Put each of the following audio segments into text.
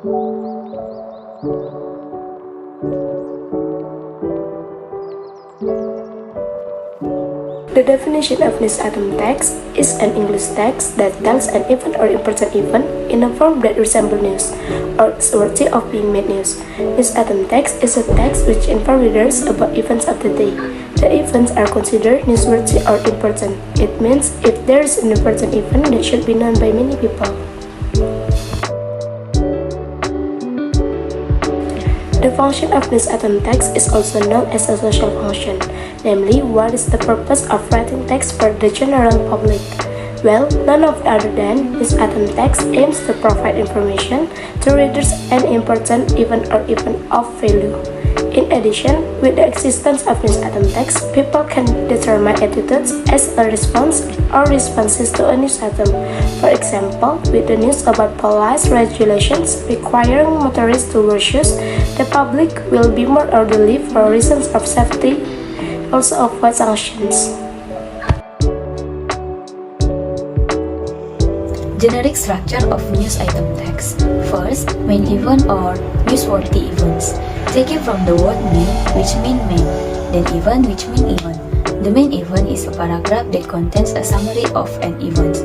The definition of news item text is an English text that tells an event or important event in a form that resembles news or is worthy of being made news. News item text is a text which informs readers about events of the day. The events are considered newsworthy or important. It means if there is an important event that should be known by many people. The function of news item text is also known as a social function, namely, what is the purpose of writing text for the general public? Well, none of other than news item text aims to provide information to readers an important event or event of value. In addition, with the existence of news item text, people can determine attitudes as a response or responses to a news item. For example, with the news about police regulations requiring motorists to wear shoes, the public will be more orderly for reasons of safety, also avoid sanctions. Generic structure of news item text. First, main event or newsworthy events. Taken from the word main, which mean main, then event, which mean event. The main event is a paragraph that contains a summary of an event,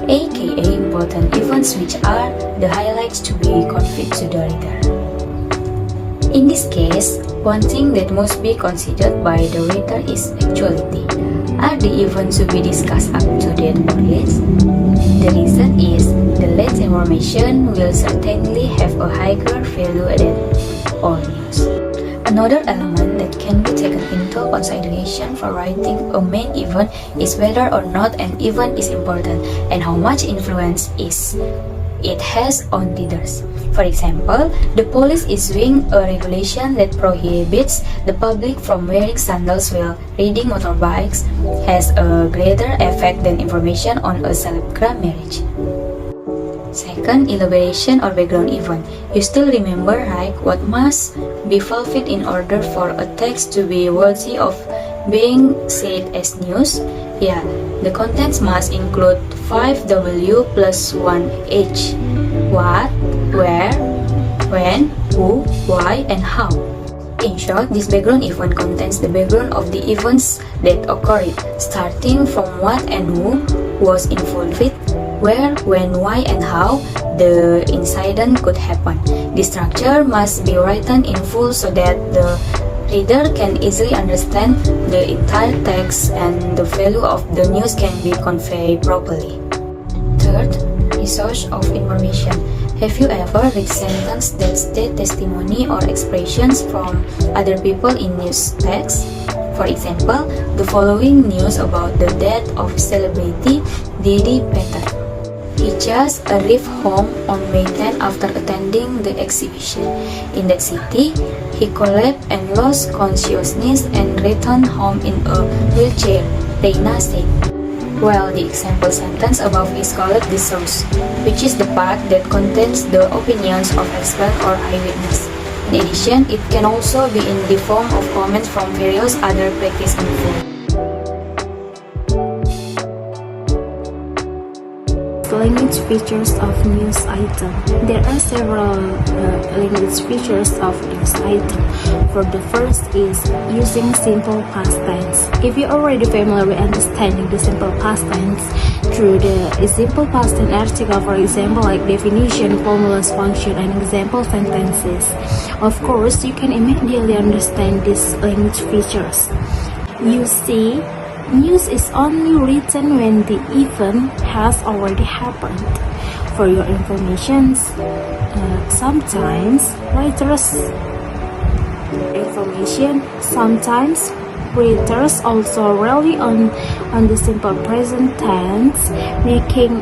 aka important events which are the highlights to be conveyed to the reader. In this case, one thing that must be considered by the reader is actuality. Are the events to be discussed up to date or less? The reason is the latest information will certainly have a higher value than all news. Another element that can be taken into consideration for writing a main event is whether or not an event is important and how much influence it has on readers. For example, the police issuing a regulation that prohibits the public from wearing sandals while riding motorbikes has a greater effect than information on a celebgram marriage. Second, elaboration or background event. You still remember, right, what must be fulfilled in order for a text to be worthy of being said as news? Yeah, the contents must include 5W plus 1H. What, where, when, who, why, and how. In short, this background event contains the background of the events that occurred, starting from what and who was involved, where, when, why, and how the incident could happen. The structure must be written in full so that the reader can easily understand the entire text and the value of the news can be conveyed properly. Third, resource of information. Have you ever read sentences that state testimony or expressions from other people in news text? For example, the following news about the death of celebrity Didi Peter. He just arrived home on May 10 after attending the exhibition. In that city, he collapsed and lost consciousness and returned home in a wheelchair, Dewina said. Well, the example sentence above is called the source, which is the part that contains the opinions of expert or eyewitness. In addition, it can also be in the form of comments from various other practice involved. Language features of news item. There are several language features of news item. For the first is using simple past tense. If you're already familiar with understanding the simple past tense through the simple past tense article, for example, like definition, formulas, function, and example sentences, of course, you can immediately understand these language features. You see, news is only written when the event has already happened. For your information, sometimes readers also rely on the simple present tense, making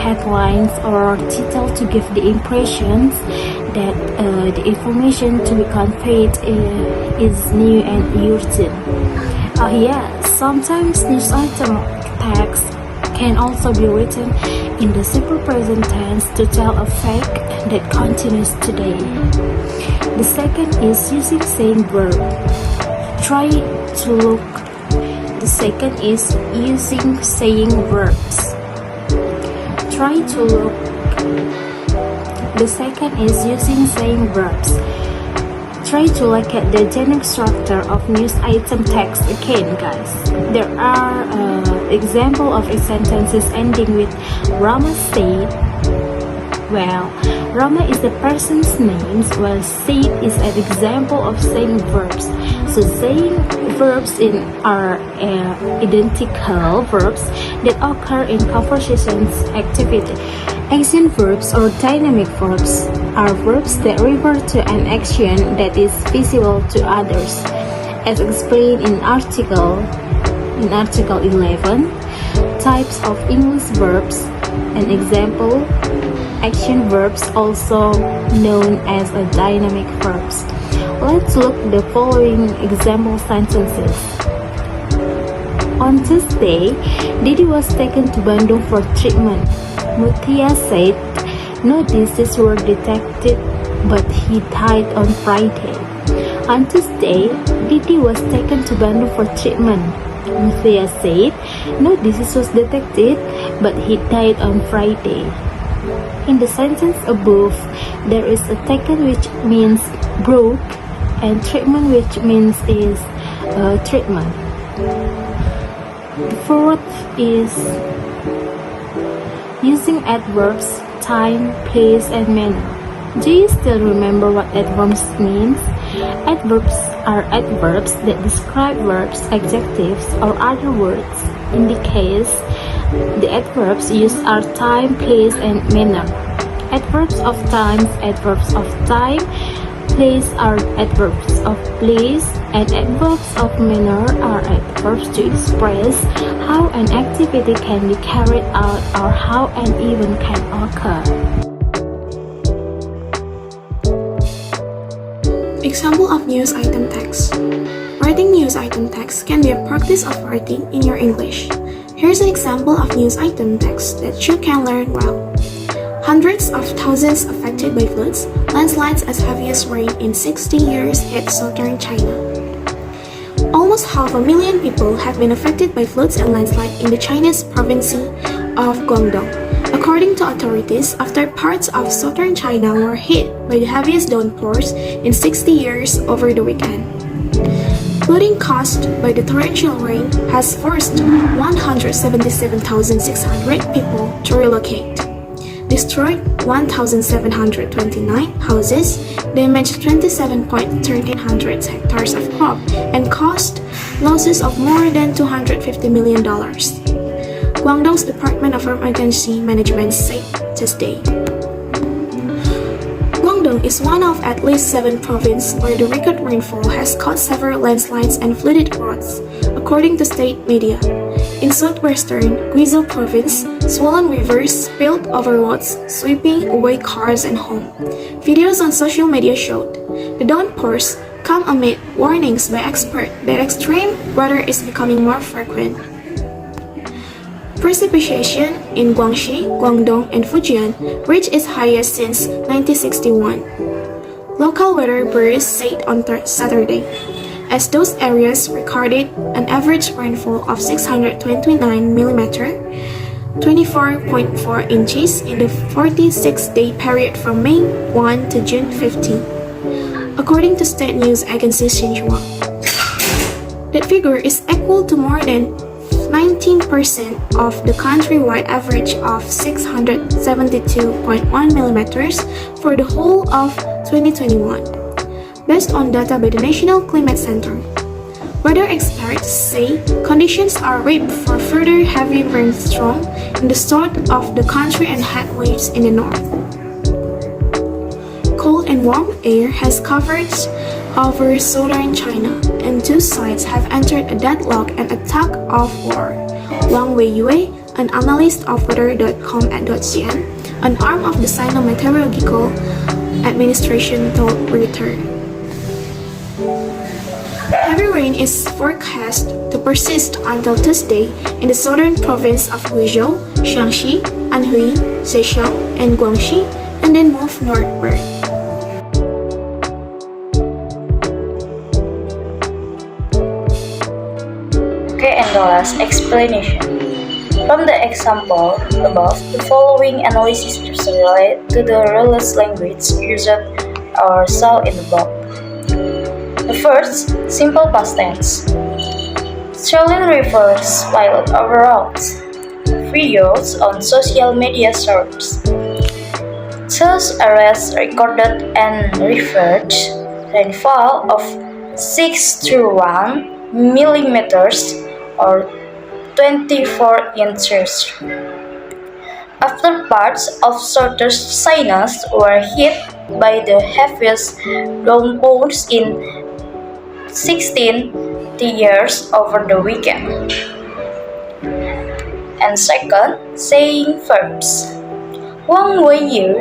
headlines or title to give the impressions that the information to be conveyed is new and urgent. Sometimes news item text can also be written in the simple present tense to tell a fact that continues today. The second is using saying verb. The second is using saying verbs. Try to look. The second is using saying verbs. Try to look at the general structure of news item text again, guys. There are example of sentences ending with Rama said. Well, Rama is the person's name, while said is an example of saying verbs. So saying verbs are identical verbs that occur in conversations activity. Action verbs or dynamic verbs are verbs that refer to an action that is visible to others, as explained in Article 11. Types of English verbs. An example, action verbs, also known as dynamic verbs. Let's look at the following example sentences. On Tuesday, Didi was taken to Bandung for treatment. Mutia said no diseases were detected, but he died on Friday. On Tuesday, Didi was taken to Bandung for treatment. Mutia said no disease was detected, but he died on Friday. In the sentence above, there is a taken which means broke and treatment which means is treatment. The fourth is using adverbs, time, place, and manner. Do you still remember what adverbs means? Adverbs are adverbs that describe verbs, adjectives, or other words. In the case, the adverbs used are time, place, and manner. Adverbs of time, place are adverbs of place, and adverbs of manner are adverbs to express how an activity can be carried out or how an event can occur. Example of news item text. Writing news item text can be a practice of writing in your English. Here's an example of news item text that you can learn well. Hundreds of thousands affected by floods, landslides as heavy as rain in 60 years hit southern China. Almost 500,000 people have been affected by floods and landslides in the Chinese province of Guangdong. According to authorities, after parts of southern China were hit by the heaviest downpours in 60 years over the weekend. Flooding caused by the torrential rain has forced 177,600 people to relocate, destroyed 1,729 houses, damaged 27,100 hectares of crop, and caused losses of more than $250 million. Guangdong's Department of Emergency Management said Tuesday. Guangdong is one of at least 7 provinces where the record rainfall has caused several landslides and flooded roads, according to state media. In southwestern Guizhou province, swollen rivers spilled over roads, sweeping away cars and homes. Videos on social media showed the downpours come amid warnings by experts that extreme weather is becoming more frequent. Precipitation in Guangxi, Guangdong, and Fujian reached its highest since 1961. Local weather bureaus said on Saturday, as those areas recorded an average rainfall of 629 mm, 24.4 inches in the 46-day period from May 1 to June 15, according to state news agency Xinhua. That figure is equal to more than 19% of the countrywide average of 672.1 mm for the whole of 2021, based on data by the National Climate Center. Weather experts say conditions are ripe for further heavy rainstorm in the south of the country and heat waves in the north. Cold and warm air has covered over southern China, and two sides have entered a deadlock and a tug of war. Wang Weiyue, an analyst of weather.com@cn, an arm of the Sino-Meteorological Administration, told Reuters. Heavy rain is forecast to persist until Tuesday in the southern province of Guizhou, Shaanxi, Anhui, Zhejiang, and Guangxi, and then move northward. Okay, and the last explanation. From the example above, the following analysis is related to the release language used or saw in the above. The first, simple past tense. Strolling rivers while over roads. Videos on social media serves. Thus arrests recorded and referred rainfall of 6 to 1 millimeters or 24 inches. After parts of southern China were hit by the heaviest downpours in 16 years over the weekend. And second, saying verbs. Wang Weiyu,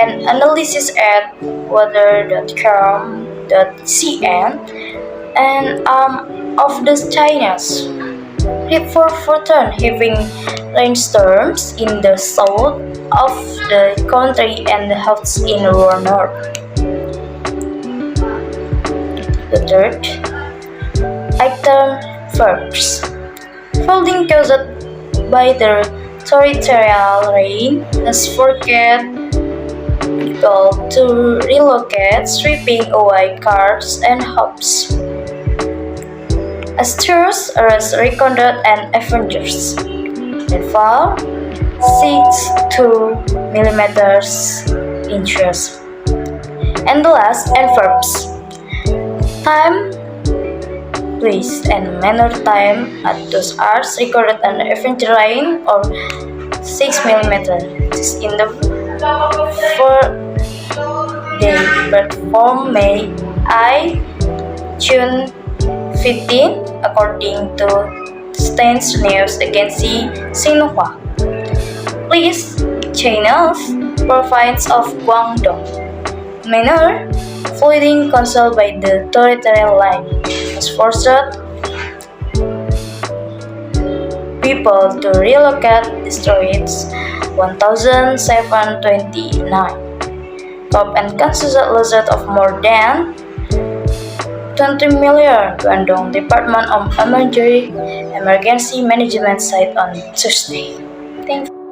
an analysis at weather.com.cn, an arm of the Chinese, report for having rainstorms in the south of the country and the houses in the north. The third item, verbs. Folding caused by the territorial rain has forced people to relocate, sweeping away cars and homes. Astros are recorded and Avengers. Rainfall 6 to millimeters inches. And the last, and verbs. Time, place, and manner time at those hours recorded an average rain or 6 millimeters in the 4-day perform May June 15 according to States News Agency Xinhua. Please, channels province of Guangdong. Manner flooding caused by the territorial line has forced people to relocate the streets 1,729. Top and considered loss of more than 20 million, Guangdong Department of Emergency Management said on Tuesday. Thank you.